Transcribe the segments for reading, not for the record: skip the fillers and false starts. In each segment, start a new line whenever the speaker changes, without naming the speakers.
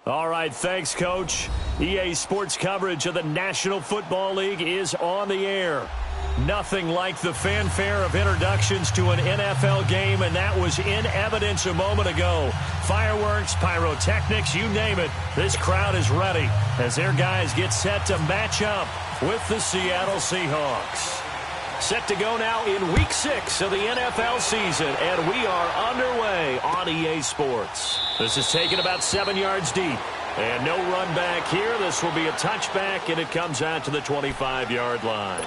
All right, thanks, Coach. EA Sports coverage of the National Football League is on the air. Nothing like the fanfare of introductions to an NFL game, and that was in evidence a moment ago. Fireworks, pyrotechnics, you name it. This crowd is ready as their guys get set to match up with the Seattle Seahawks. Set to go now in Week 6 of the NFL season, and we are underway on EA Sports. This is taken about 7 yards deep, and no run back here. This will be a touchback, and it comes out to the 25-yard line.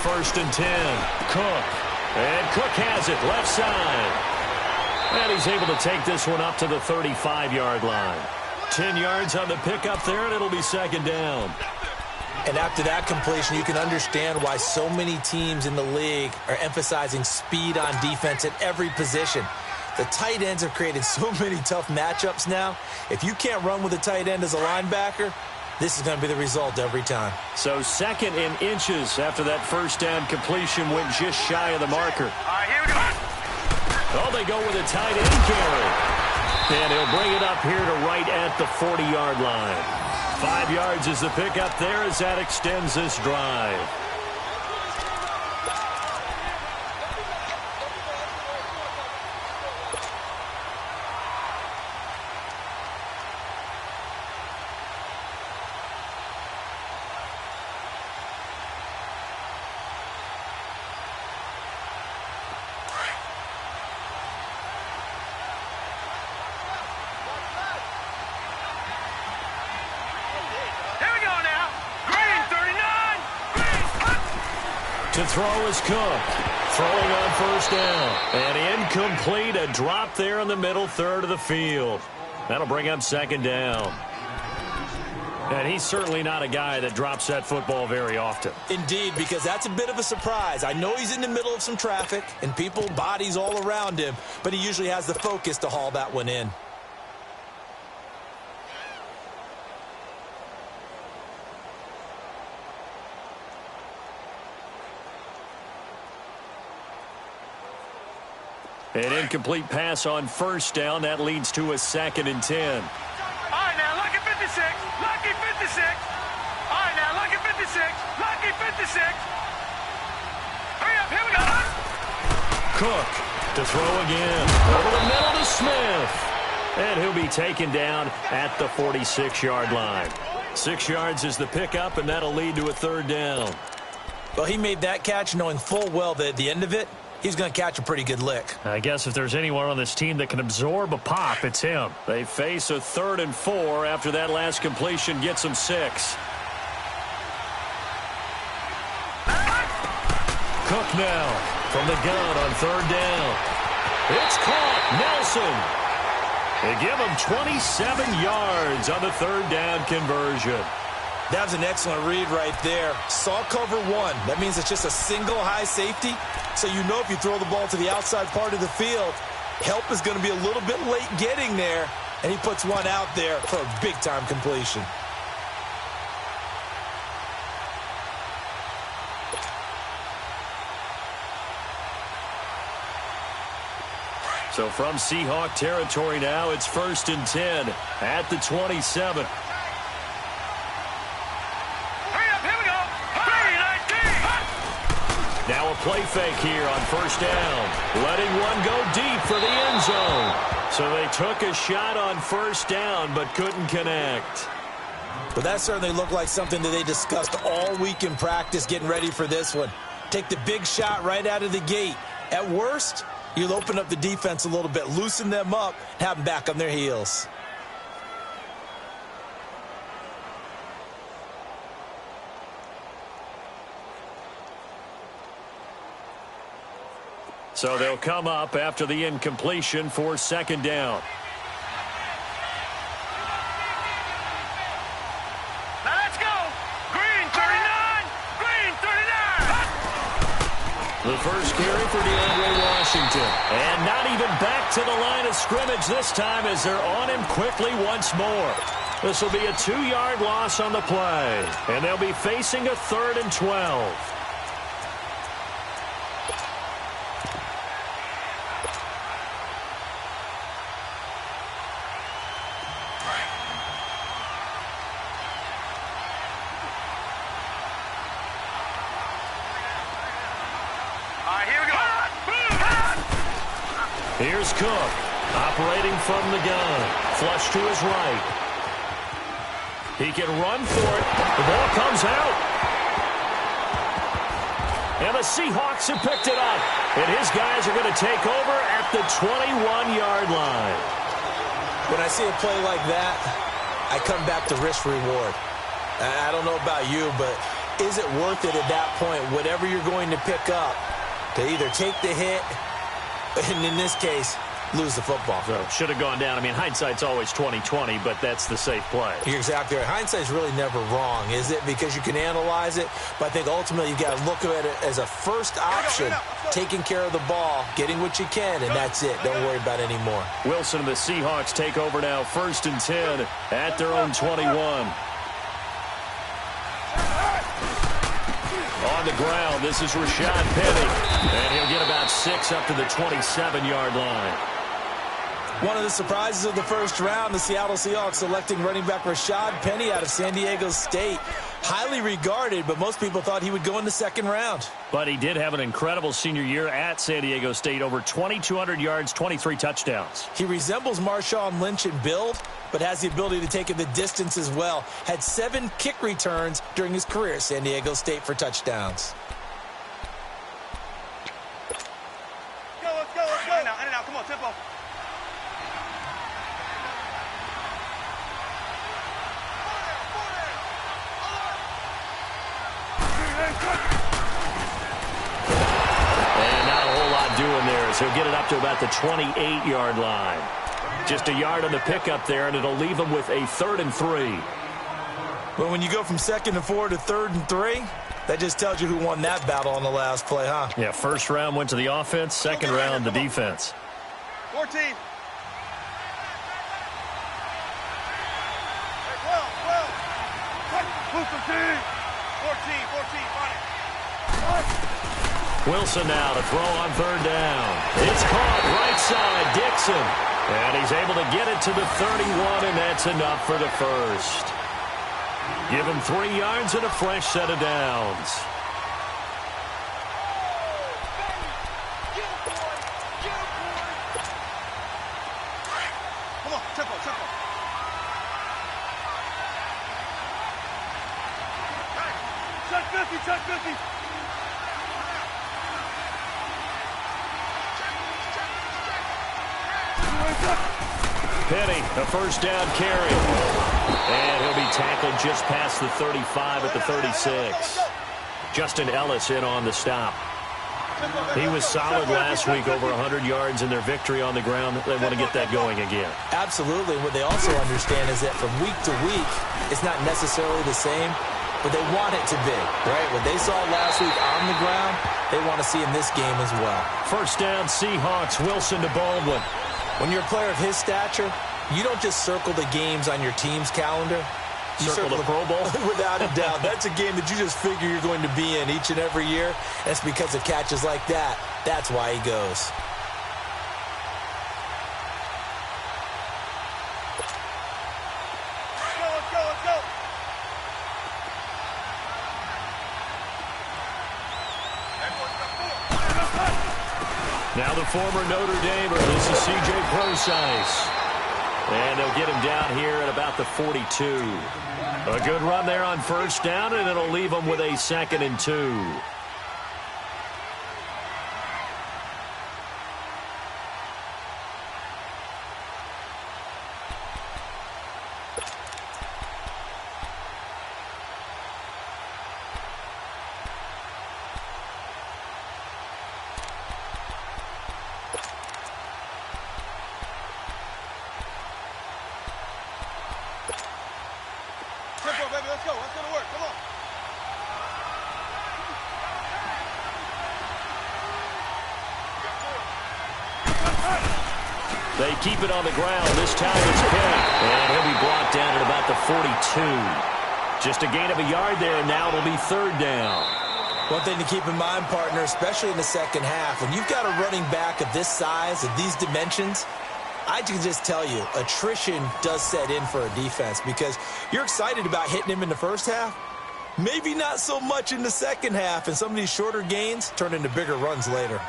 First and 10, Cook. And Cook has it, left side. And he's able to take this one up to the 35-yard line. 10 yards on the pickup there, and it'll be second down.
And after that completion, you can understand why so many teams in the league are emphasizing speed on defense at every position. The tight ends have created so many tough matchups now. If you can't run with a tight end as a linebacker, this is going to be the result every time.
So second and inches after that first down completion went just shy of the marker.
All right, here we go.
Oh, they go with a tight end carry. And he'll bring it up here to right at the 40-yard line. 5 yards is the pickup there as that extends this drive. To throw is Cook. Throwing on first down. And incomplete. A drop there in the middle third of the field. That'll bring up second down. And he's certainly not a guy that drops that football very often.
Indeed, because that's a bit of a surprise. I know he's in the middle of some traffic and people, bodies all around him, but he usually has the focus to haul that one in.
An incomplete pass on first down. That leads to a second and 10.
All right, now, lucky 56. Lucky 56. All right, now, lucky 56. Lucky 56. Hurry up, here we go.
Cook to throw again. Over the middle to Smith. And he'll be taken down at the 46-yard line. 6 yards is the pickup, and that'll lead to a third down.
Well, he made that catch knowing full well that at the end of it, he's going to catch a pretty good lick.
I guess if there's anyone on this team that can absorb a pop, it's him. They face a 3rd and 4 after that last completion gets them 6. Cook now from the gun on third down. It's caught. Nelson. They give him 27 yards on the third down conversion.
That was an excellent read right there. Saw cover one. That means it's just a single high safety. So you know if you throw the ball to the outside part of the field, help is going to be a little bit late getting there. And he puts one out there for a big-time completion.
So from Seahawk territory now, it's 1st and 10 at the 27. Now a play fake here on first down. Letting one go deep for the end zone. So they took a shot on first down but couldn't connect.
But that certainly looked like something that they discussed all week in practice getting ready for this one. Take the big shot right out of the gate. At worst, you'll open up the defense a little bit, loosen them up, have them back on their heels.
So they'll come up after the incompletion for second down.
Now let's go. Green 39. Green 39.
The first carry for DeAndre Washington. And not even back to the line of scrimmage this time as they're on him quickly once more. This will be a 2-yard loss on the play. And they'll be facing a 3rd and 12. Here's Cook, operating from the gun. Flush to his right. He can run for it. The ball comes out. And the Seahawks have picked it up. And his guys are going to take over at the 21-yard line.
When I see a play like that, I come back to risk-reward. I don't know about you, but is it worth it at that point, whatever you're going to pick up, to either take the hit, and in this case, lose the football?
So should have gone down. I mean, hindsight's always 20/20, but that's the safe play.
You're exactly right. Hindsight's really never wrong, is it? Because you can analyze it, but I think ultimately you got to look at it as a first option, taking care of the ball, getting what you can, and that's it. Don't worry about it anymore.
Wilson and the Seahawks take over now, 1st and 10 at their own 21. On the ground, this is Rashad Penny, and he'll get about 6 up to the 27-yard line.
One of the surprises of the first round, the Seattle Seahawks selecting running back Rashad Penny out of San Diego State. Highly regarded, but most people thought he would go in the second round.
But he did have an incredible senior year at San Diego State, over 2,200 yards, 23 touchdowns.
He resembles Marshawn Lynch in build, but has the ability to take it the distance as well. Had 7 kick returns during his career at San Diego State for touchdowns.
Let's go. In and out. Come on, tempo.
And not a whole lot doing there as he'll get it up to about the 28-yard line. Just a yard on the pickup there, and it'll leave him with a 3rd and 3.
Well, when you go from 2nd and 4 to 3rd and 3, that just tells you who won that battle on the last play, huh?
Yeah, first round went to the offense, second round the defense.
14. Hey, 12. 14, find it.
Wilson now to throw on 3rd down. It's caught right side, Dixon. And he's able to get it to the 31, and that's enough for the first. Give him 3 yards and a fresh set of downs.
Come on, tempo. Check 50.
Penny, a first down carry. And he'll be tackled just past the 35 at the 36. Justin Ellis in on the stop. He was solid last week, over 100 yards in their victory on the ground. They want to get that going again.
Absolutely. What they also understand is that from week to week, it's not necessarily the same, but they want it to be, right? What they saw last week on the ground, they want to see in this game as well.
First down, Seahawks, Wilson to Baldwin.
When you're a player of his stature, you don't just circle the games on your team's calendar. You
circle the Pro Bowl?
Without a doubt. That's a game that you just figure you're going to be in each and every year. That's because of catches like that. That's why he goes.
Let's go.
Now the former Notre Damer, this is C.J. Prosise. And they'll get him down here at about the 42. A good run there on first down, and it'll leave him with a 2nd and 2.
let's go. Let's go to work. Come on.
They keep it on the ground. This time it's Penny. And he'll be brought down at about the 42. Just a gain of a yard there, and now it'll be third down.
One thing to keep in mind, partner, especially in the second half, when you've got a running back of this size, of these dimensions, I can just tell you, attrition does set in for a defense because you're excited about hitting him in the first half. Maybe not so much in the second half, and some of these shorter gains turn into bigger runs later.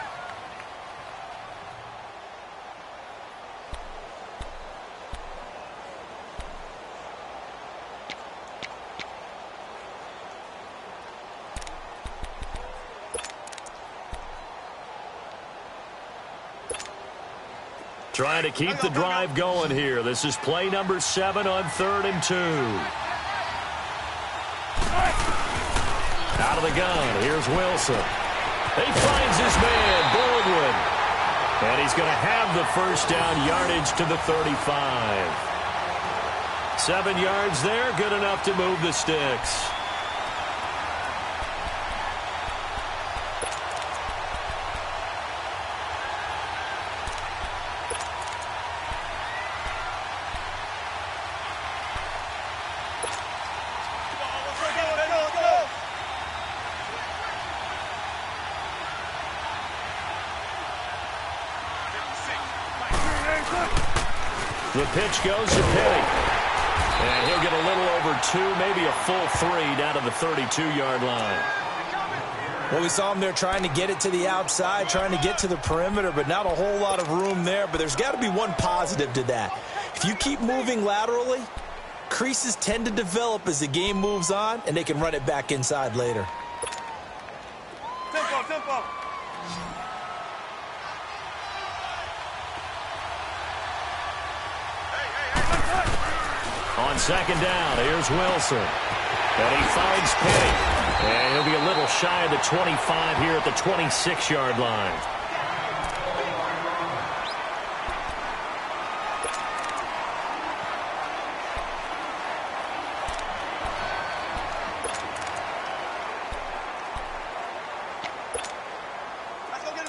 Trying to keep the drive going here. This is play number 7 on 3rd and 2. Out of the gun, here's Wilson. He finds his man, Baldwin. And he's going to have the first down, yardage to the 35. 7 yards there, good enough to move the sticks. The pitch goes to Penny. And he'll get a little over 2, maybe a full 3 down to the 32-yard line.
Well, we saw him there trying to get it to the outside, trying to get to the perimeter, but not a whole lot of room there. But there's got to be one positive to that. If you keep moving laterally, creases tend to develop as the game moves on, and they can run it back inside later.
Tempo, tempo.
On second down, here's Wilson. And he finds Penny. And he'll be a little shy of the 25 here at the 26-yard line.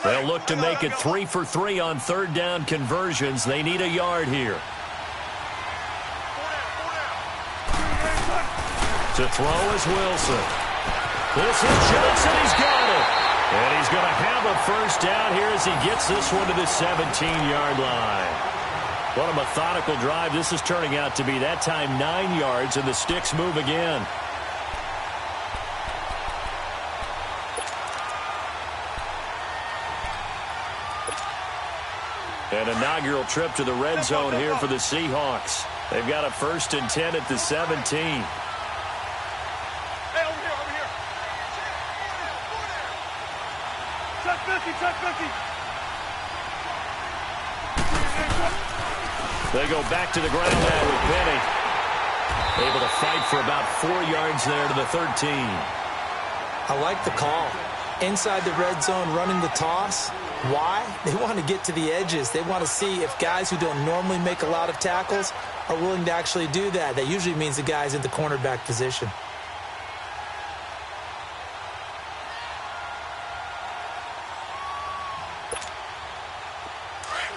They'll look to make it 3 for 3 on third down conversions. They need a yard here. To throw is Wilson. This is Johnson. He's got it. And he's going to have a first down here as he gets this one to the 17-yard line. What a methodical drive this is turning out to be. That time 9 yards, and the sticks move again. An inaugural trip to the red zone here for the Seahawks. They've got a 1st and 10 at the 17. They go back to the ground now with Penny. Able to fight for about 4 yards there to the 13.
I like the call. Inside the red zone, running the toss. Why? They want to get to the edges. They want to see if guys who don't normally make a lot of tackles are willing to actually do that. That usually means the guy's in the cornerback position.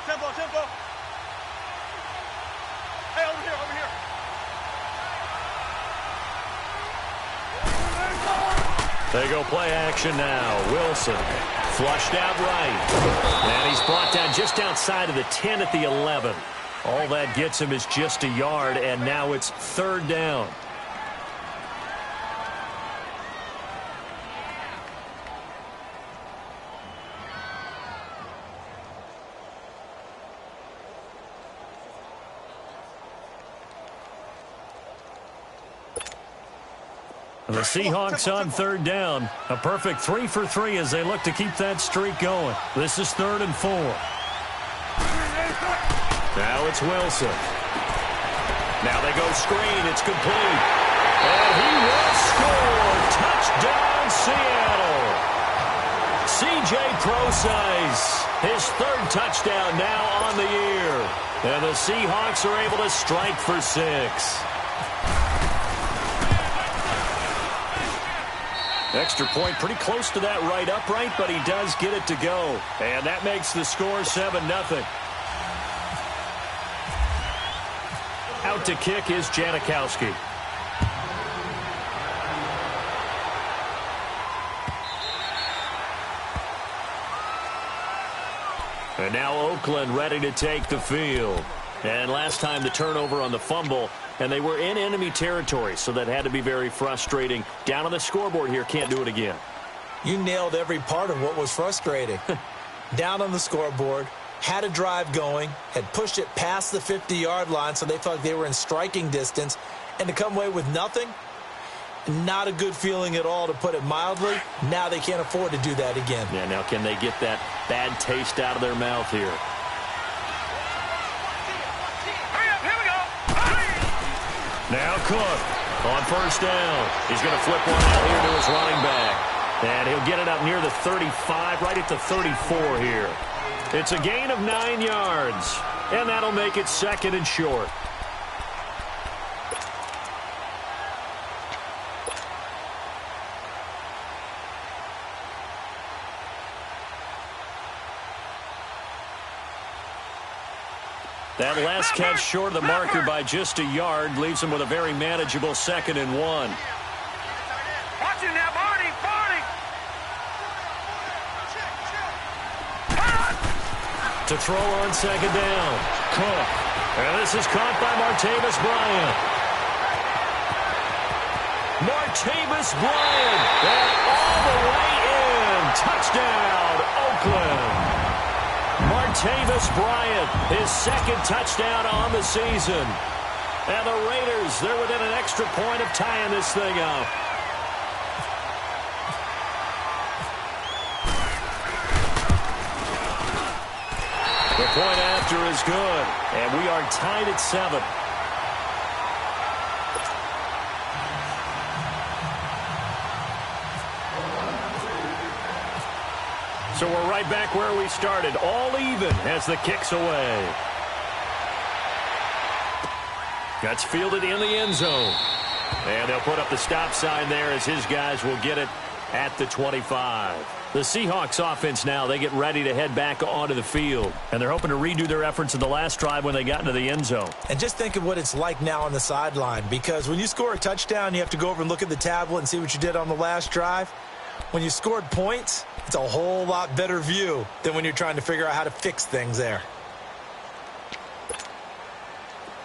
Tempo, tempo. Hey, over here, over here.
They go play action now. Wilson flushed out right. And he's brought down just outside of the 10 at the 11. All that gets him is just a yard, and now it's third down. The Seahawks on third down. A perfect 3 for 3 as they look to keep that streak going. This is 3rd and 4. Now it's Wilson. Now they go screen. It's complete. And he will score. Touchdown, Seattle. C.J. Prosise, his 3rd touchdown now on the year. And the Seahawks are able to strike for 6. Extra point pretty close to that right upright, but he does get it to go. And that makes the score 7-0. Out to kick is Janikowski. And now Oakland ready to take the field. And last time the turnover on the fumble, and they were in enemy territory, so that had to be very frustrating. Down on the scoreboard here, can't do it again.
You nailed every part of what was frustrating. Down on the scoreboard, had a drive going, had pushed it past the 50-yard line, so they felt like they were in striking distance, and to come away with nothing, not a good feeling at all, to put it mildly. Now they can't afford to do that again.
Yeah, now can they get that bad taste out of their mouth here? Now Cook on first down. He's going to flip one out here to his running back. And he'll get it up near the 35, right at the 34 here. It's a gain of 9 yards. And that'll make it 2nd and short. That last catch short of the marker by just a yard leaves him with a very manageable 2nd and 1.
Watch it now, Barney!
To throw on 2nd down. Cook. And this is caught by Martavis Bryant. Martavis Bryant. And all the way in. Touchdown, Oakland. Martavis Bryant, his 2nd touchdown on the season. And the Raiders, they're within an extra point of tying this thing up. The point after is good, and we are tied at 7. So we're right back where we started, all even as the kick's away. That's fielded in the end zone. And they'll put up the stop sign there as his guys will get it at the 25. The Seahawks offense now, they get ready to head back onto the field. And they're hoping to redo their efforts in the last drive when they got into the end zone.
And just think of what it's like now on the sideline, because when you score a touchdown, you have to go over and look at the tablet and see what you did on the last drive. When you scored points, it's a whole lot better view than when you're trying to figure out how to fix things there.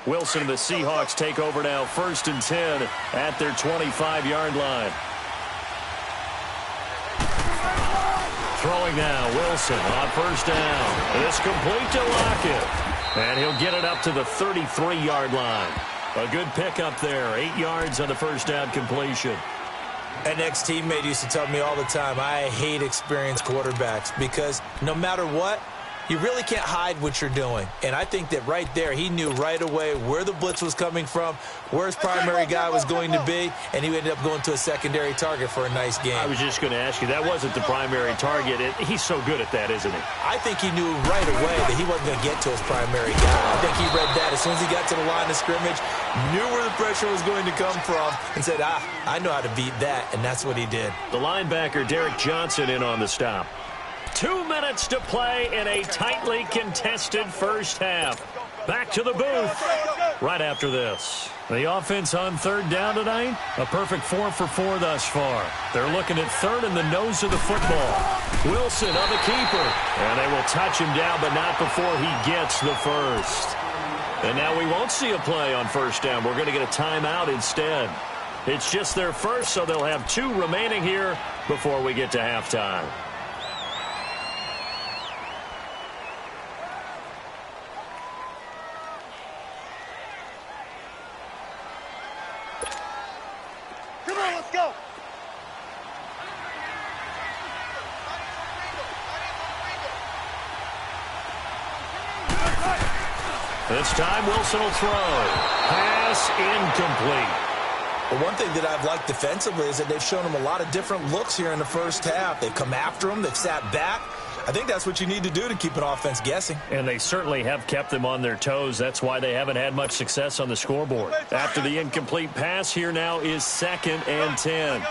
Wilson and the Seahawks take over now, 1st and 10 at their 25-yard line. Throwing now, Wilson on first down. It's complete to Lockett. And he'll get it up to the 33-yard line. A good pickup there, 8 yards on the first down completion.
An ex-teammate used to tell me all the time, I hate experienced quarterbacks because no matter what, you really can't hide what you're doing. And I think that right there, he knew right away where the blitz was coming from, where his primary guy was going to be, and he ended up going to a secondary target for a nice game.
I was just going to ask you, that wasn't the primary target. He's so good at that, isn't he?
I think he knew right away that he wasn't going to get to his primary guy. I think he read that as soon as he got to the line of scrimmage, knew where the pressure was going to come from, and said, I know how to beat that, and that's what he did.
The linebacker, Derek Johnson, in on the stop. 2 minutes to play in a tightly contested first half. Back to the booth right after this. The offense on 3rd down tonight, a perfect 4 for 4 thus far. They're looking at 3rd in the nose of the football. Wilson on the keeper. And they will touch him down, but not before he gets the first. And now we won't see a play on 1st down. We're going to get a timeout instead. It's just their first, so they'll have 2 remaining here before we get to halftime.
Go!
This time Wilson will throw. Pass incomplete.
But one thing that I've liked defensively is that they've shown him a lot of different looks here in the first half. They've come after him. They've sat back. I think that's what you need to do to keep an offense guessing.
And they certainly have kept them on their toes. That's why they haven't had much success on the scoreboard. After the incomplete pass, here now is 2nd and 10.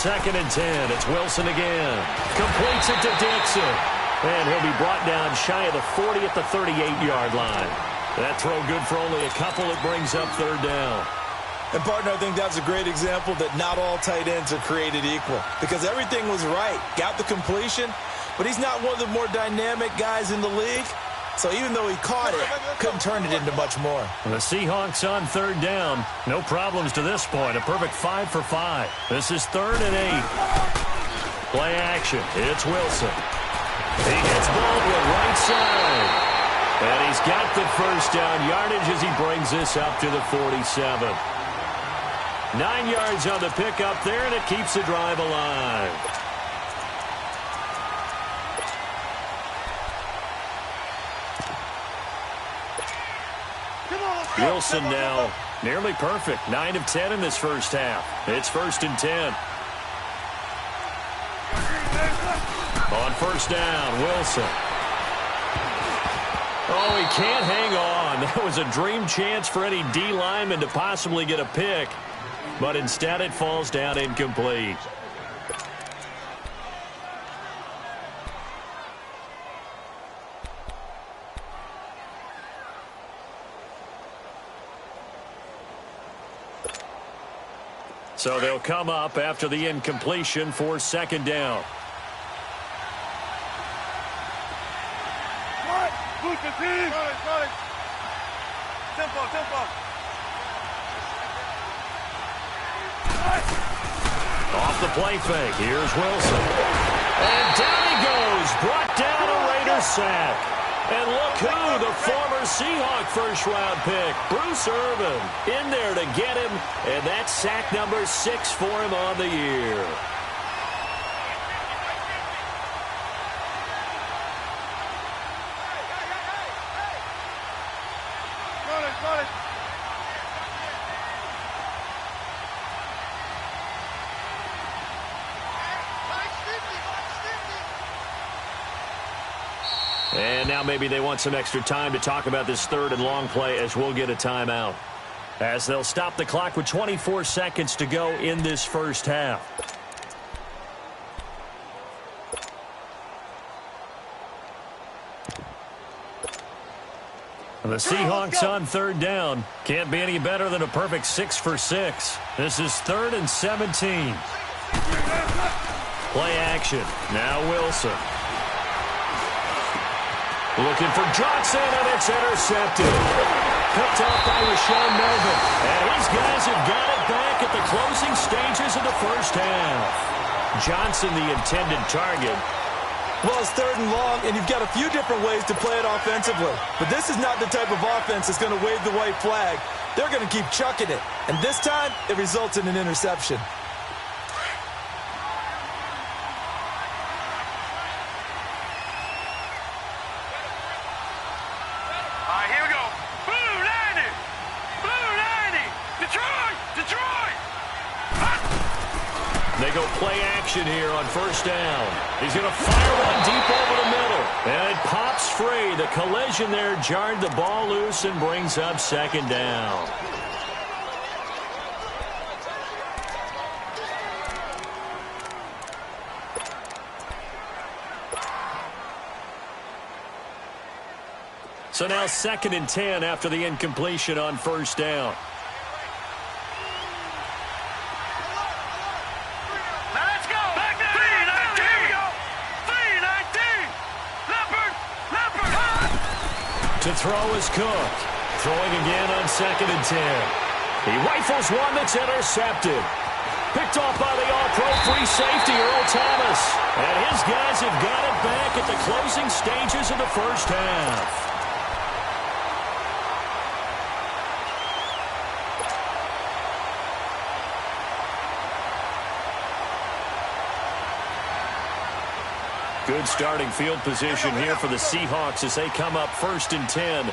2nd and 10. It's Wilson again. Completes it to Dixon. And he'll be brought down shy of the 40 at the 38-yard line. That throw good for only a couple. It brings up 3rd down.
And, partner, I think that's a great example that not all tight ends are created equal. Because everything was right. Got the completion, but he's not one of the more dynamic guys in the league. So even though he caught it, couldn't turn it into much more.
The Seahawks on 3rd down. No problems to this point. A perfect 5 for 5. This is 3rd and 8. Play action. It's Wilson. He gets Baldwin right side. And he's got the 1st down yardage as he brings this up to the 47. 9 yards on the pickup there, and it keeps the drive alive. Wilson now nearly perfect. 9 of 10 in this first half. It's 1st and 10. On 1st down, Wilson. Oh, he can't hang on. That was a dream chance for any D lineman to possibly get a pick. But instead it falls down incomplete. So they'll come up after the incompletion for 2nd down. Off the play fake. Here's Wilson. And down he goes. Brought down a Raiders sack. And look who, the former Seahawk first-round pick, Bruce Irvin, in there to get him. And that's sack number 6 for him on the year. And now maybe they want some extra time to talk about this 3rd and long play as we'll get a timeout. As they'll stop the clock with 24 seconds to go in this first half. The Seahawks on 3rd down. Can't be any better than a perfect 6 for 6. This is 3rd and 17. Play action. Now Wilson. Looking for Johnson, and it's intercepted. Picked off by Rashawn Melvin. And these guys have got it back at the closing stages of the first half. Johnson, the intended target.
Well, it's 3rd and long, and you've got a few different ways to play it offensively. But this is not the type of offense that's going to wave the white flag. They're going to keep chucking it. And this time, it results in an interception.
They go play action here on 1st down. He's going to fire one deep over the middle. And it pops free. The collision there jarred the ball loose and brings up 2nd down. So now 2nd and 10 after the incompletion on 1st down. To throw is Cook. Throwing again on 2nd and 10. He rifles one that's intercepted. Picked off by the all-pro free safety, Earl Thomas. And his guys have got it back at the closing stages of the first half. Good starting field position here for the Seahawks as they come up 1st and 10.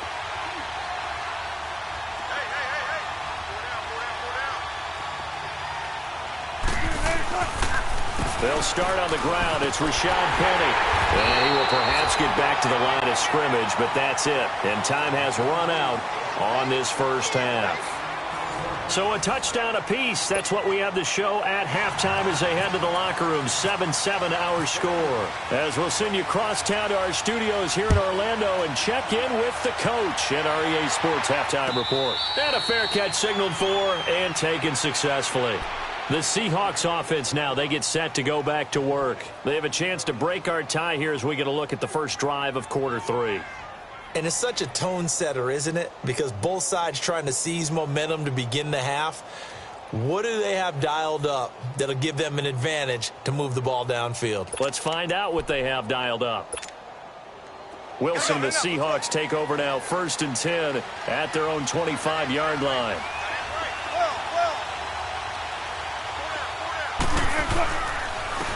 They'll start on the ground. It's Rashad Penny. And he will perhaps get back to the line of scrimmage, but that's it. And time has run out on this first half. So a touchdown apiece. That's what we have the show at halftime as they head to the locker room. 7-7 our score. As we'll send you cross town to our studios here in Orlando and check in with the coach at our EA Sports halftime report. And a fair catch signaled for and taken successfully. The Seahawks offense now, they get set to go back to work. They have a chance to break our tie here as we get a look at the first drive of quarter 3.
And it's such a tone setter, isn't it? Because both sides trying to seize momentum to begin the half. What do they have dialed up that'll give them an advantage to move the ball downfield?
Let's find out what they have dialed up. Wilson, the Seahawks take over now, 1st and 10 at their own 25-yard line.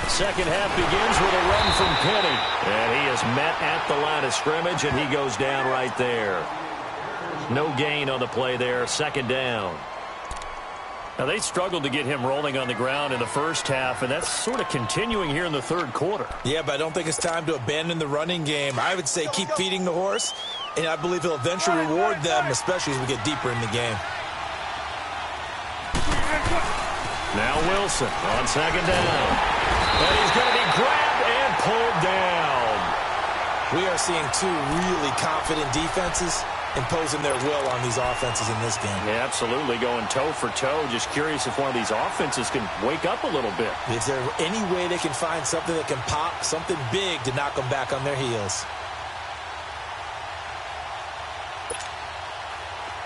Second half begins with a run from Penny. And he is met at the line of scrimmage, and he goes down right there. No gain on the play there, 2nd down. Now, they struggled to get him rolling on the ground in the first half, and that's sort of continuing here in the 3rd quarter.
Yeah, but I don't think it's time to abandon the running game. I would say keep feeding the horse, and I believe he'll eventually reward them, especially as we get deeper in the game.
Now Wilson on 2nd down. And he's going to be grabbed and pulled down.
We are seeing two really confident defenses imposing their will on these offenses in this game.
Yeah, absolutely, going toe for toe. Just curious if one of these offenses can wake up a little bit.
Is there any way they can find something that can pop, something big to knock them back on their heels?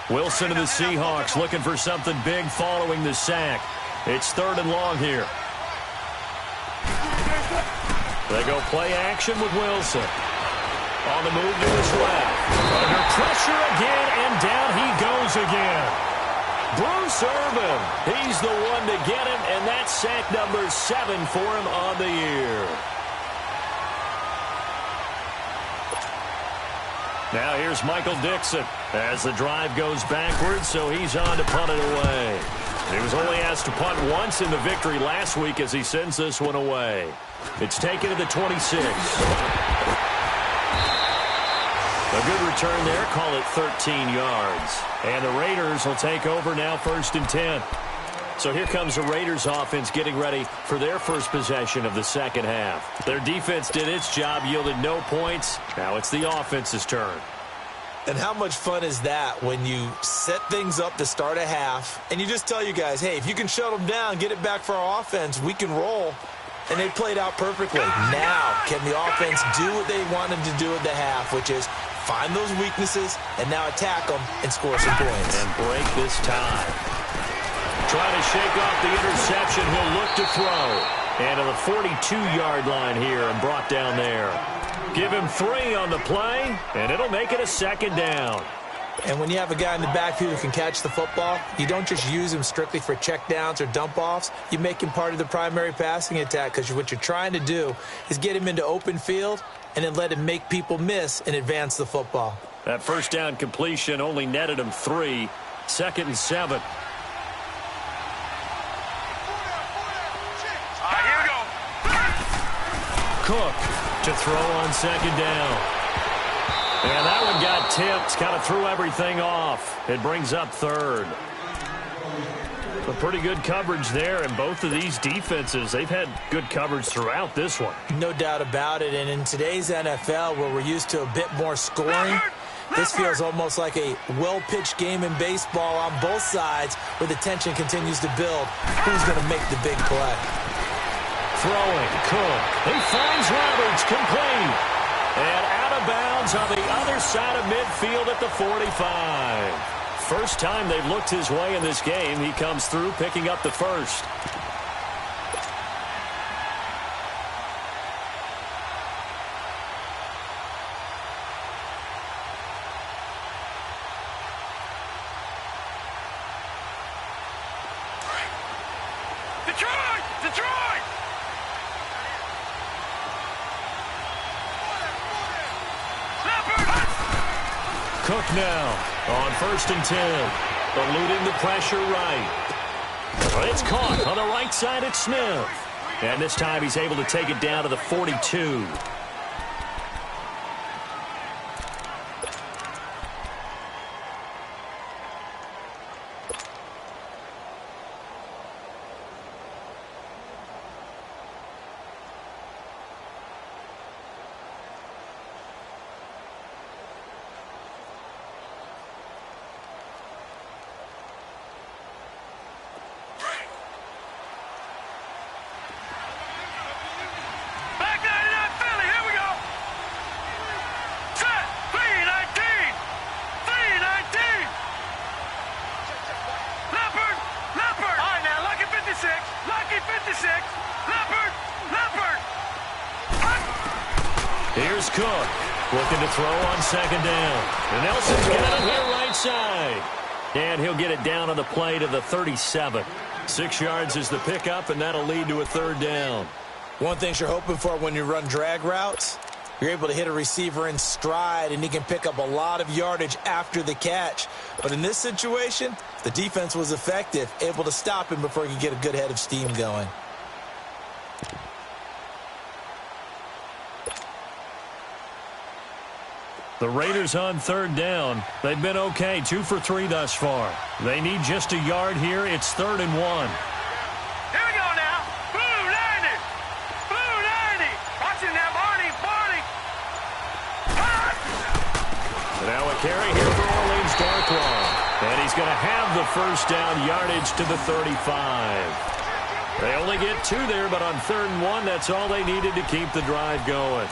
Wilson of the Seahawks looking for something big following the sack. It's 3rd and long here. They go play action with Wilson. On the move to his left. Under pressure again, and down he goes again. Bruce Irvin, he's the one to get him, and that's sack number 7 for him on the year. Now here's Michael Dixon as the drive goes backwards, so he's on to punt it away. He was only asked to punt once in the victory last week as he sends this one away. It's taken to the 26. A good return there. Call it 13 yards. And the Raiders will take over now, 1st and 10. So here comes the Raiders offense getting ready for their first possession of the 2nd half. Their defense did its job, yielded no points. Now it's the offense's turn.
And how much fun is that when you set things up to start a half and you just tell you guys, hey, if you can shut them down, get it back for our offense, we can roll. And they played out perfectly. Now, can the offense do what they wanted to do at the half, which is find those weaknesses and now attack them and score some points.
And break this tie. Trying to shake off the interception. He'll look to throw. And to the 42-yard line here and brought down there. Give him 3 on the play, and it'll make it a 2nd down.
And when you have a guy in the backfield who can catch the football, you don't just use him strictly for checkdowns or dump-offs. You make him part of the primary passing attack because what you're trying to do is get him into open field and then let him make people miss and advance the football.
That 1st down completion only netted him 3. 2nd and 7.
Here we go.
Cook to throw on 2nd down. And that one got tipped, kind of threw everything off. It brings up 3rd. A pretty good coverage there, and both of these defenses, they've had good coverage throughout this one.
No doubt about it, and in today's NFL, where we're used to a bit more scoring, this feels almost like a well-pitched game in baseball on both sides where the tension continues to build. Who's going to make the big play?
Throwing, Cook. He finds Roberts, complete. And out of bounds on the other side of midfield at the 45. First time they've looked his way in this game. He comes through picking up the 1st.
Detroit! Detroit!
Cook now on 1st and 10. Eluding the pressure right. It's caught on the right side at Smith. And this time he's able to take it down to the 42. Here's Cook. Looking to throw on second down. And Nelson's got it here right side. And he'll get it down on the play to the 37. 6 yards is the pickup, and that'll lead to a third down.
One thing you're hoping for when you run drag routes, you're able to hit a receiver in stride, and he can pick up a lot of yardage after the catch. But in this situation, the defense was effective, able to stop him before he could get a good head of steam going.
The Raiders on third down. They've been okay, 2 for 3 thus far. They need just a yard here. It's 3rd and 1.
Here we go now. Blue 90. Blue 90. Watching that, Barney. Barney.
Now a carry here for Orleans Darkwa. And he's going to have the first down yardage to the 35. They only get 2 there, but on 3rd and 1, that's all they needed to keep the drive going.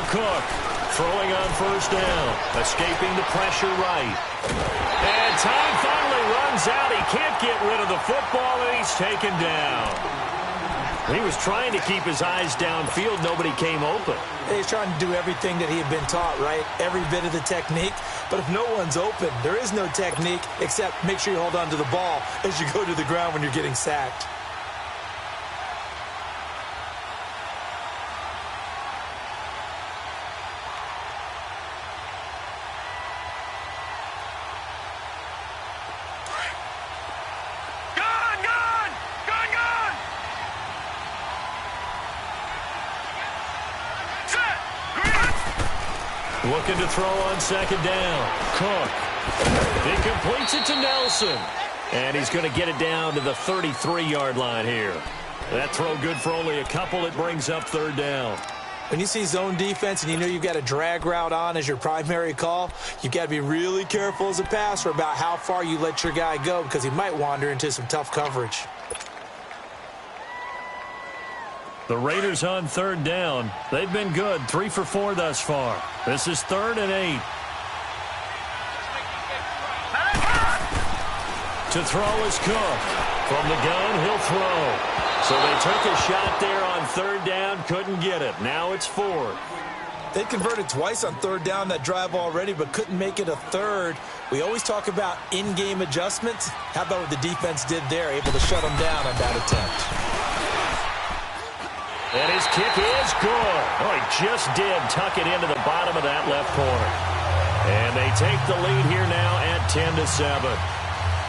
Cook throwing on first down, escaping the pressure right. And time finally runs out. He can't get rid of the football, and he's taken down. He was trying to keep his eyes downfield. Nobody came open.
He's trying to do everything that he had been taught, right? Every bit of the technique. But if no one's open, there is no technique except make sure you hold on to the ball as you go to the ground when you're getting sacked.
Looking to throw on second down. Cook. He completes it to Nelson. And he's going to get it down to the 33-yard line here. That throw good for only a couple. It brings up 3rd down.
When you see zone defense and you know you've got a drag route on as your primary call, you've got to be really careful as a passer about how far you let your guy go because he might wander into some tough coverage.
The Raiders on 3rd down. They've been good, 3 for 4 thus far. This is 3rd and 8. To throw is Cook. From the gun, he'll throw. So they took a shot there on 3rd down, couldn't get it. Now it's 4th.
They converted twice on 3rd down that drive already, but couldn't make it a 3rd. We always talk about in-game adjustments. How about what the defense did there, able to shut them down on that attempt.
And his kick is good. Oh, he just did tuck it into the bottom of that left corner. And they take the lead here now at 10-7.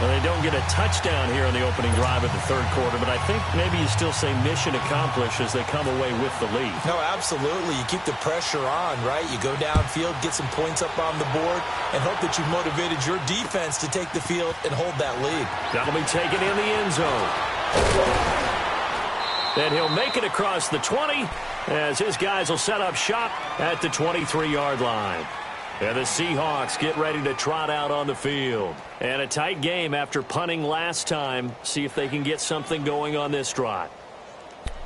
Well, they don't get a touchdown here in the opening drive of the 3rd quarter, but I think maybe you still say mission accomplished as they come away with the lead.
No, absolutely. You keep the pressure on, right? You go downfield, get some points up on the board, and hope that you've motivated your defense to take the field and hold that lead.
That'll be taken in the end zone. And he'll make it across the 20 as his guys will set up shop at the 23-yard line. And the Seahawks get ready to trot out on the field. And a tight game after punting last time. See if they can get something going on this trot.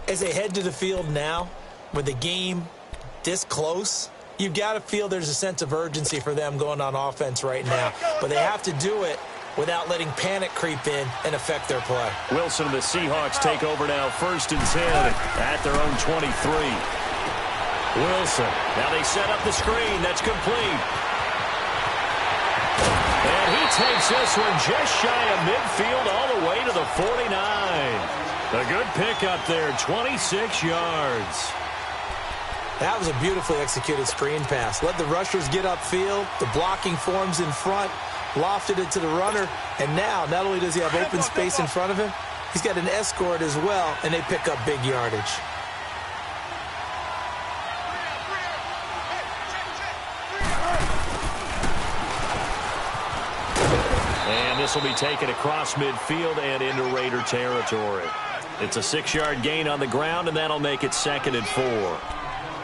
As they head to the field now, with the game this close, you've got to feel there's a sense of urgency for them going on offense right now. But they have to do it without letting panic creep in and affect their play.
Wilson and the Seahawks take over now, 1st and 10 at their own 23. Wilson, now they set up the screen. That's complete. And he takes this one just shy of midfield all the way to the 49. A good pickup there, 26 yards.
That was a beautifully executed screen pass. Let the rushers get upfield. The blocking forms in front. Lofted it to the runner, and now not only does he have open space in front of him, he's got an escort as well, and they pick up big yardage.
And this will be taken across midfield and into Raider territory. It's a 6-yard gain on the ground, and that'll make it 2nd and 4.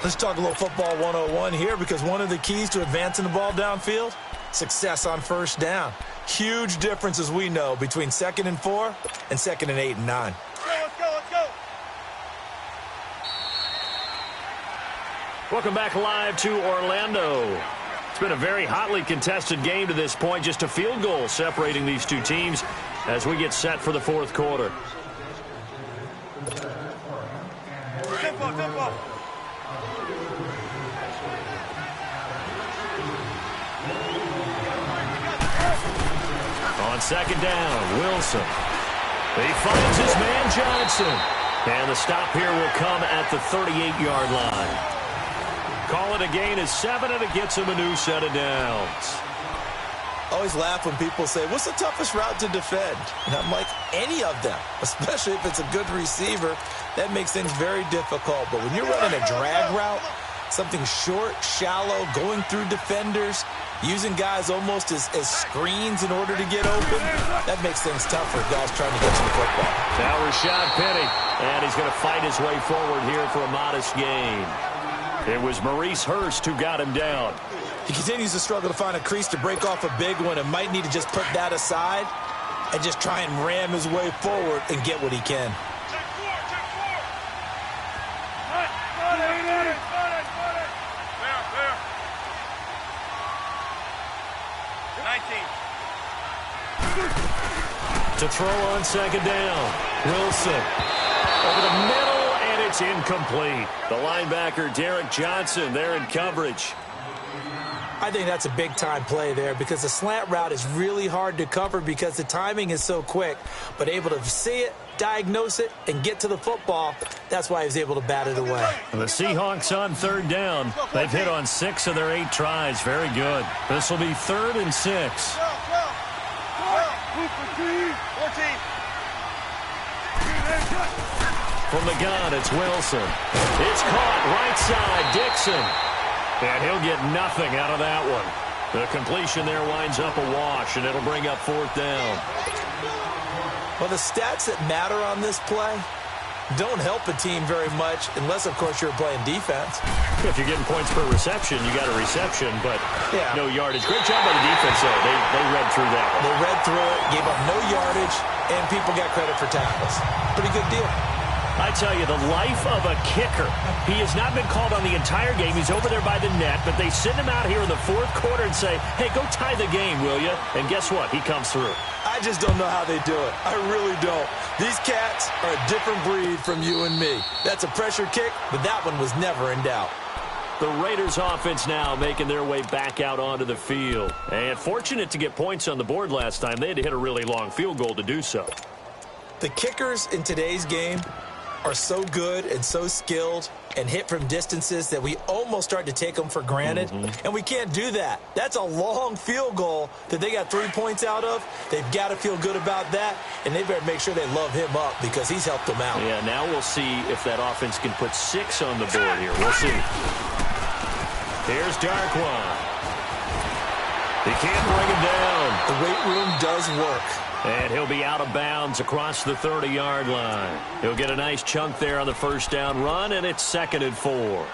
Let's talk a little football 101 here, because one of the keys to advancing the ball downfield, success on first down. Huge difference, as we know, between 2nd and 4 and 2nd and 8 and 9.
Let's go.
Welcome back live to Orlando. It's been a very hotly contested game to this point. Just a field goal separating these two teams as we get set for the 4th quarter.
Tempo.
On 2nd down, Wilson. He finds his man Johnson. And the stop here will come at the 38-yard line. Call it a gain of 7, and it gets him a new set of downs.
Always laugh when people say, what's the toughest route to defend? And I'm like, any of them, especially if it's a good receiver. That makes things very difficult. But when you're running a drag route, something short, shallow, going through defenders, using guys almost as screens in order to get open, that makes things tough for guys trying to get to the football.
Now Rashad Penny, and he's going to fight his way forward here for a modest gain. It was Maurice Hurst who got him down.
He continues to struggle to find a crease to break off a big one, and might need to just put that aside and just try and ram his way forward and get what he can.
Check 4. Clear. 19.
To throw on 2nd down, Wilson over the middle, and it's incomplete. The linebacker, Derek Johnson, there in coverage.
I think that's a big-time play there, because the slant route is really hard to cover because the timing is so quick. But able to see it, diagnose it, and get to the football, that's why he was able to bat it away.
The Seahawks on 3rd down. They've hit on 6 of their 8 tries. Very good. This will be 3rd and 6.
14.
From the gun, it's Wilson. It's caught right side, Dixon. And he'll get nothing out of that one. The completion there winds up a wash, and it'll bring up 4th down.
Well, the stats that matter on this play don't help a team very much unless, of course, you're playing defense.
If you're getting points per reception, you got a reception, but
yeah,
no yardage. Great job by the defense, though. They read through that one.
They read through it, gave up no yardage, and people got credit for tackles. Pretty good deal.
I tell you, the life of a kicker. He has not been called on the entire game. He's over there by the net, but they send him out here in the 4th quarter and say, hey, go tie the game, will you? And guess what? He comes through.
I just don't know how they do it. I really don't. These cats are a different breed from you and me. That's a pressure kick, but that one was never in doubt.
The Raiders offense now making their way back out onto the field. And fortunate to get points on the board last time. They had to hit a really long field goal to do so.
The kickers in today's game are so good and so skilled and hit from distances that we almost start to take them for granted. And we can't do that. That's a long field goal that they got 3 points out of. They've got to feel good about that, and they better make sure they love him up because he's helped them out.
Yeah, now we'll see if that offense can put 6 on the board here. We'll see. Here's Darkwan. He can't bring him down.
The weight room does work.
And he'll be out of bounds across the 30-yard line. He'll get a nice chunk there on the 1st down run, and it's 2nd and 4.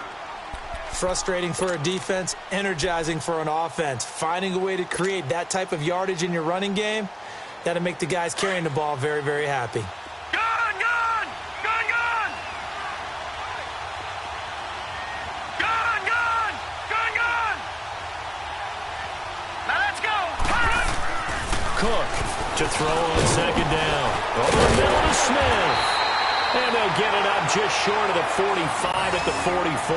Frustrating for a defense, energizing for an offense. Finding a way to create that type of yardage in your running game, that'll make the guys carrying the ball very, very happy.
Gun! Gun! Gun! Gun! Gun! Gun! Gun! Gun! Now let's go!
Cook to throw on 2nd down. Over the middle to Smith. And they'll get it up just short of the 45 at the 44.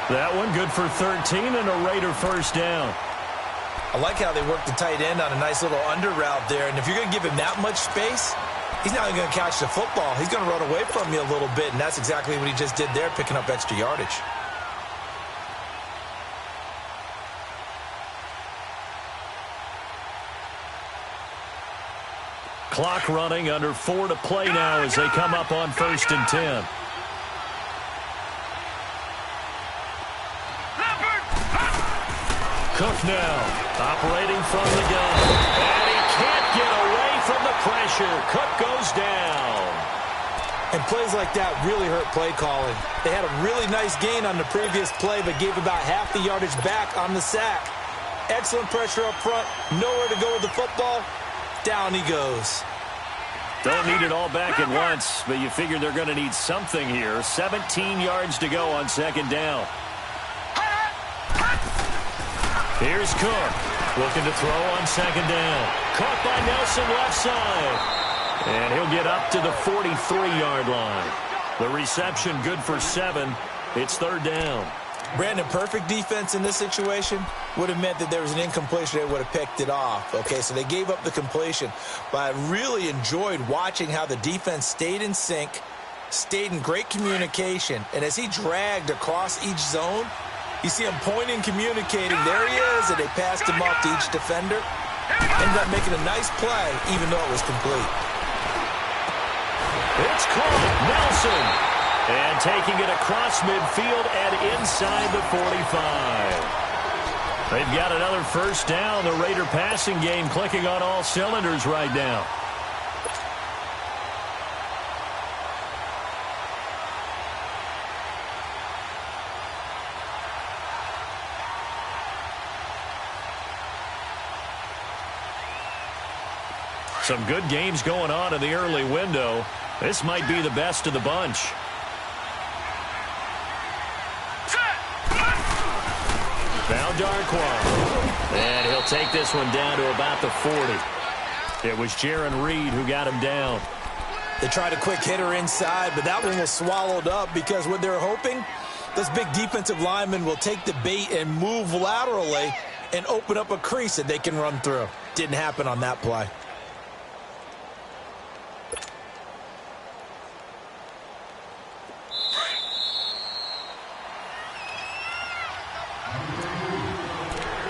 That one good for 13 and a Raider 1st down.
I like how they work the tight end on a nice little under route there. And if you're going to give him that much space, he's not going to catch the football. He's going to run away from you a little bit, and that's exactly what he just did there, picking up extra yardage.
Clock running, under 4 to play now as they come up on 1st and 10. Cook now, operating from the gun. And he get away from the pressure. Cook goes down.
And plays like that really hurt play calling. They had a really nice gain on the previous play, but gave about half the yardage back on the sack. Excellent pressure up front. Nowhere to go with the football. Down he goes.
Don't need it all back at once, but you figure they're going to need something here. 17 yards to go on second down. Here's Cook. Looking to throw on second down. Caught by Nelson left side. And he'll get up to the 43-yard line. The reception good for 7. It's third down.
Brandon, perfect defense in this situation would have meant that there was an incompletion. They would have picked it off. Okay, so they gave up the completion. But I really enjoyed watching how the defense stayed in sync, stayed in great communication. And as he dragged across each zone, you see him pointing, communicating. There he is, and they passed him off to each defender. Ended up making a nice play, even though it was complete.
It's caught. Nelson. And taking it across midfield and inside the 45. They've got another first down. The Raider passing game clicking on all cylinders right now. Some good games going on in the early window. This might be the best of the bunch. Now Darquan. And he'll take this one down to about the 40. It was Jaron Reed who got him down.
They tried a quick hitter inside, but that one was swallowed up because what they're hoping, this big defensive lineman will take the bait and move laterally and open up a crease that they can run through. Didn't happen on that play.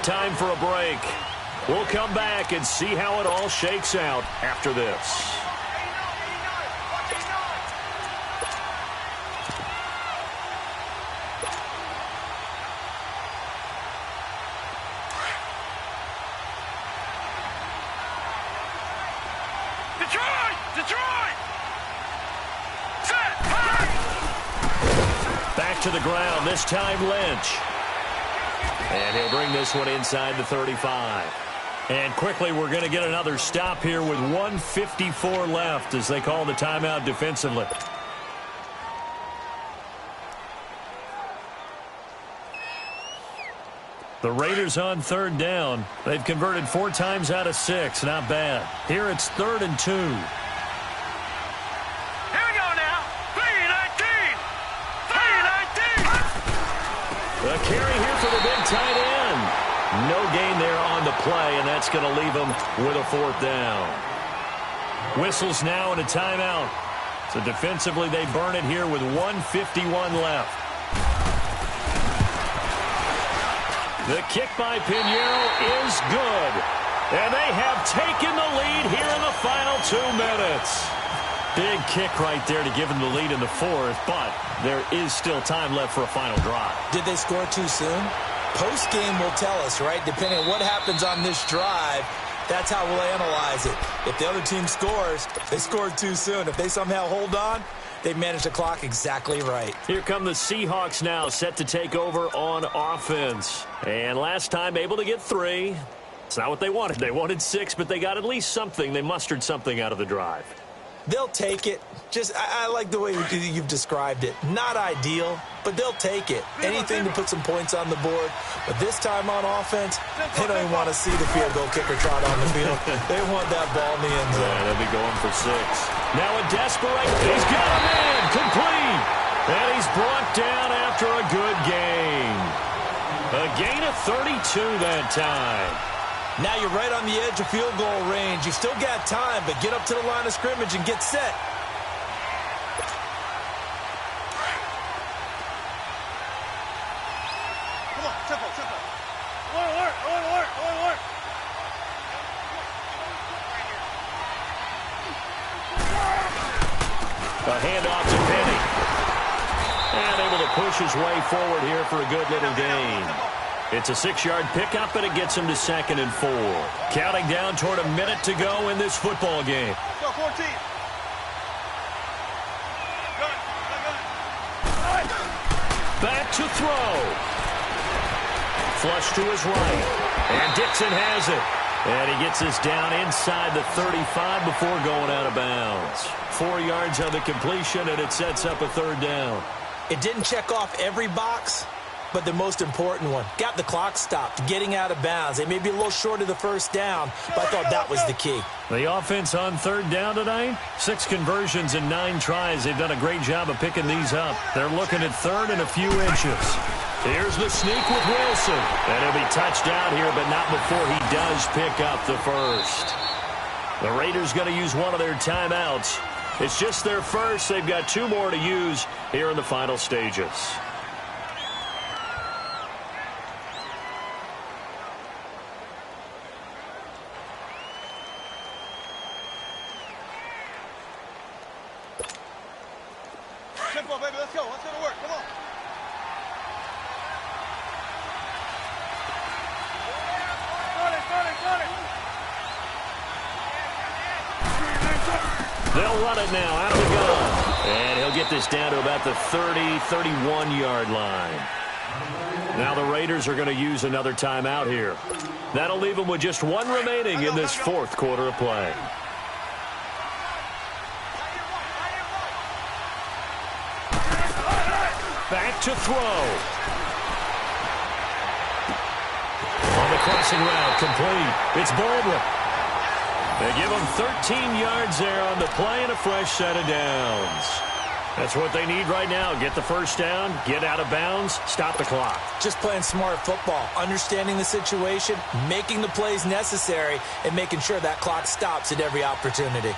Time for a break. We'll come back and see how it all shakes out after this.
Detroit!
Back to the ground, this time Lynch. And he'll bring this one inside the 35. And quickly, we're going to get another stop here with 1:54 left as they call the timeout defensively. The Raiders on third down. They've converted 4 times out of 6. Not bad. Here it's 3rd and 2.
Here we go now. 3-19. 3-19.
The carry here for the big tight end. No gain there on the play, and that's going to leave them with a 4th down. Whistles now and a timeout. So defensively, they burn it here with 1:51 left. The kick by Pinheiro is good. And they have taken the lead here in the final 2 minutes. Big kick right there to give them the lead in the 4th, but there is still time left for a final drive.
Did they score too soon? Post-game will tell us, right? Depending on what happens on this drive, that's how we'll analyze it. If the other team scores, they scored too soon. If they somehow hold on, they managed the clock exactly right.
Here come the Seahawks now, set to take over on offense. And last time able to get 3. It's not what they wanted. They wanted 6, but they got at least something. They mustered something out of the drive.
They'll take it. I like the way you've described it. Not ideal, but they'll take it. Anything to put some points on the board. But this time on offense, they don't even want to see the field goal kicker trot on the field. They want that ball in the end zone.
Yeah, they'll be going for 6. Now a desperation. He's got a man. Complete. And he's brought down after a good gain. A gain of 32 that time.
Now you're right on the edge of field goal range. You've still got time, but get up to the line of scrimmage and get set.
Come on, simple. Alert.
A handoff to Penny. And able to push his way forward here for a good little gain. It's a 6-yard pickup, and it gets him to 2nd and 4. Counting down toward a minute to go in this football game.
Go, 14.
Back to throw. Flush to his right. And Dixon has it. And he gets this down inside the 35 before going out of bounds. 4 yards on the completion, and it sets up a 3rd down.
It didn't check off every box, but the most important one. Got the clock stopped, getting out of bounds. They may be a little short of the 1st down, but I thought that was the key.
The offense on 3rd down tonight, 6 conversions and 9 tries. They've done a great job of picking these up. They're looking at 3rd and a few inches. Here's the sneak with Wilson. And he'll be touched out here, but not before he does pick up the 1st. The Raiders going to use one of their timeouts. It's just their 1st. They've got 2 more to use here in the final stages.
Tempo, baby, let's go. Let's go to work. Come on. Got it.
They'll run it now out of the gun. And he'll get this down to about the 31-yard line. Now the Raiders are going to use another timeout here. That'll leave them with just 1 remaining in this 4th quarter of play. Back to throw. On the crossing route, complete. It's Baldwin. They give him 13 yards there on the play and a fresh set of downs. That's what they need right now. Get the 1st down, get out of bounds, stop the clock.
Just playing smart football, understanding the situation, making the plays necessary, and making sure that clock stops at every opportunity.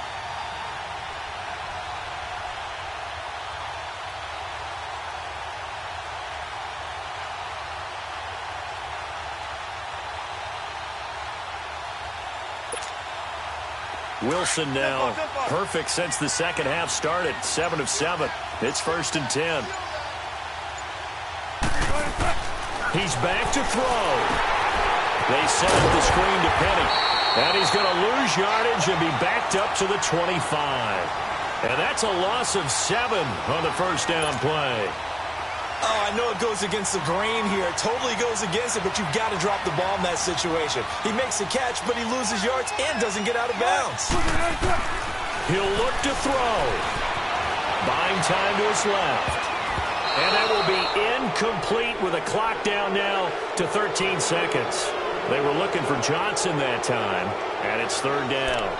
Wilson now perfect since the 2nd half started. 7 of 7. It's 1st and 10. He's back to throw. They set up the screen to Penny. And he's going to lose yardage and be backed up to the 25. And that's a loss of 7 on the 1st down play.
Oh, I know it goes against the grain here. It totally goes against it, but you've got to drop the ball in that situation. He makes a catch, but he loses yards and doesn't get out of bounds.
He'll look to throw. Buying time to his left. And that will be incomplete with a clock down now to 13 seconds. They were looking for Johnson that time, and it's 3rd down.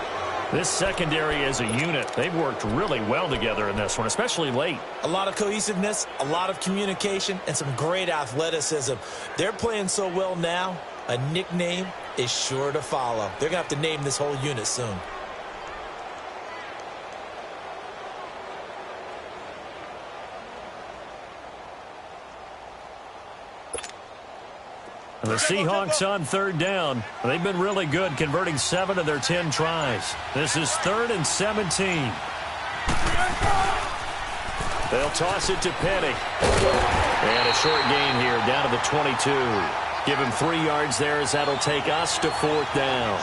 This secondary as a unit, they've worked really well together in this one, especially late.
A lot of cohesiveness, a lot of communication, and some great athleticism. They're playing so well now, a nickname is sure to follow. They're going to have to name this whole unit soon.
The Seahawks on 3rd down. They've been really good, converting 7 of their 10 tries. This is 3rd and 17. They'll toss it to Penny. And a short gain here, down to the 22. Give him 3 yards there as that'll take us to 4th down.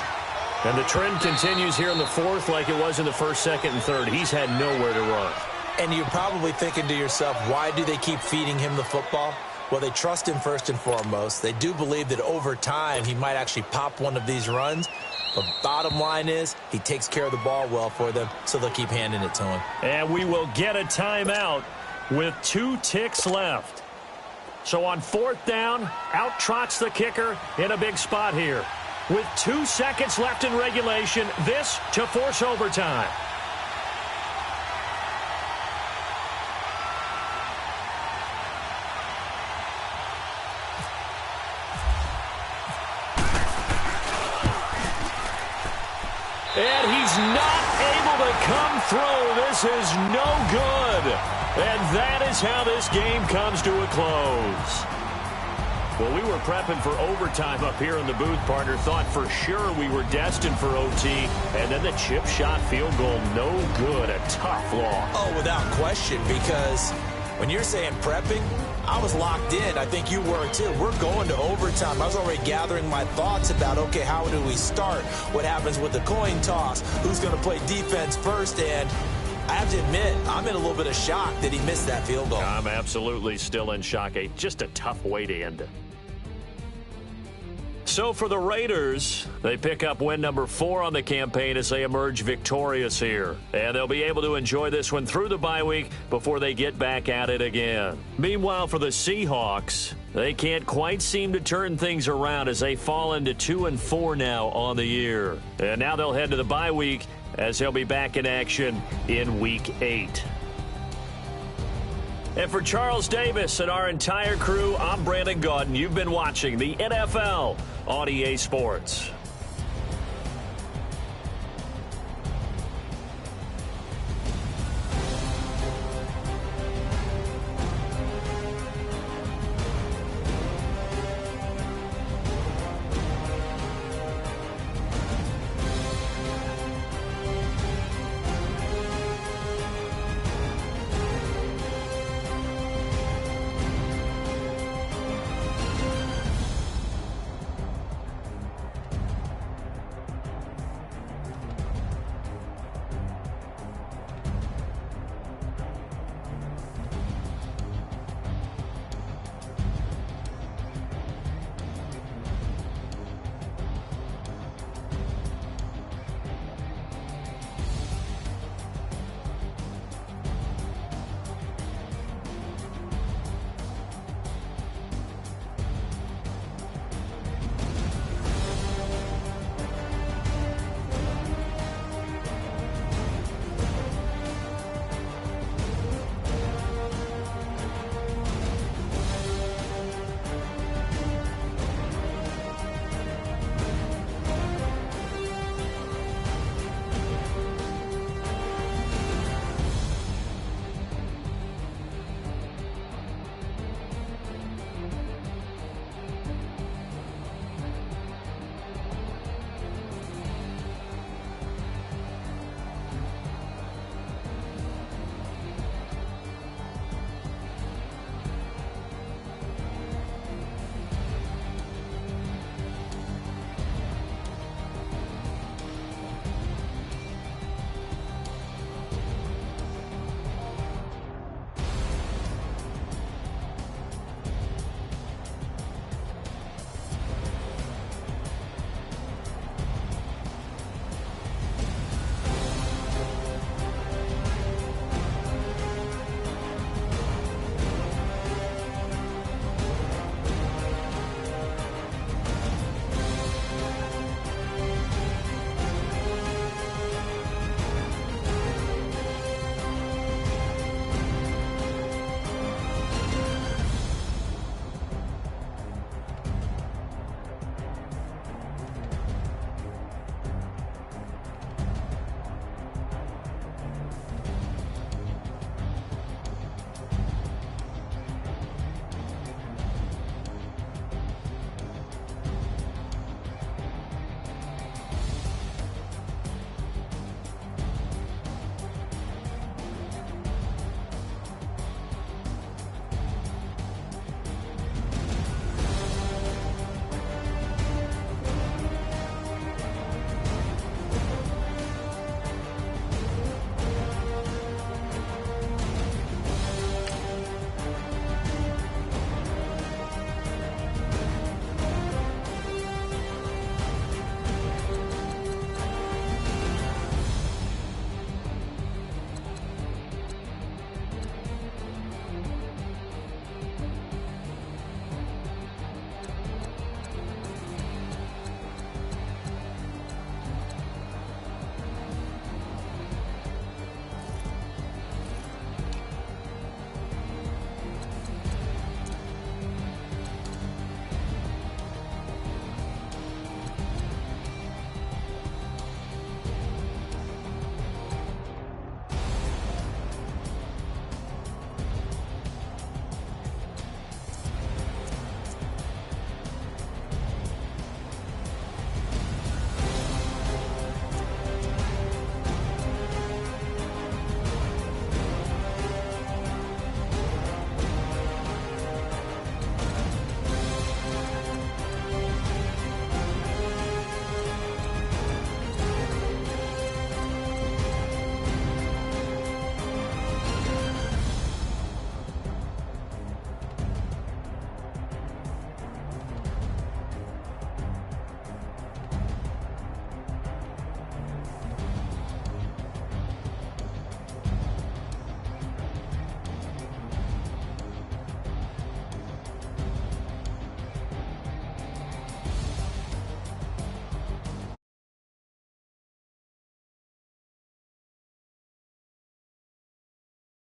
And the trend continues here in the 4th like it was in the 1st, 2nd, and 3rd. He's had nowhere to run.
And you're probably thinking to yourself, why do they keep feeding him the football? Well, they trust him first and foremost. They do believe that over time he might actually pop one of these runs. But bottom line is he takes care of the ball well for them, so they'll keep handing it to him.
And we will get a timeout with 2 ticks left. So on 4th down, out trots the kicker in a big spot here. With 2 seconds left in regulation, this to force overtime. And he's not able to come through. This is no good. And that is how this game comes to a close. Well, we were prepping for overtime up here in the booth, partner. Thought for sure we were destined for OT. And then the chip shot field goal, no good. A tough loss.
Oh, without question, because when you're saying prepping, I was locked in. I think you were too. We're going to overtime. I was already gathering my thoughts about, okay, how do we start? What happens with the coin toss? Who's going to play defense first? And I have to admit, I'm in a little bit of shock that he missed that field goal.
I'm absolutely still in shock. Just a tough way to end it. So for the Raiders, they pick up win number 4 on the campaign as they emerge victorious here. And they'll be able to enjoy this one through the bye week before they get back at it again. Meanwhile, for the Seahawks, they can't quite seem to turn things around as they fall into 2-4 now on the year. And now they'll head to the bye week as they'll be back in action in Week 8. And for Charles Davis and our entire crew, I'm Brandon Gaudin. You've been watching the NFL on EA Sports.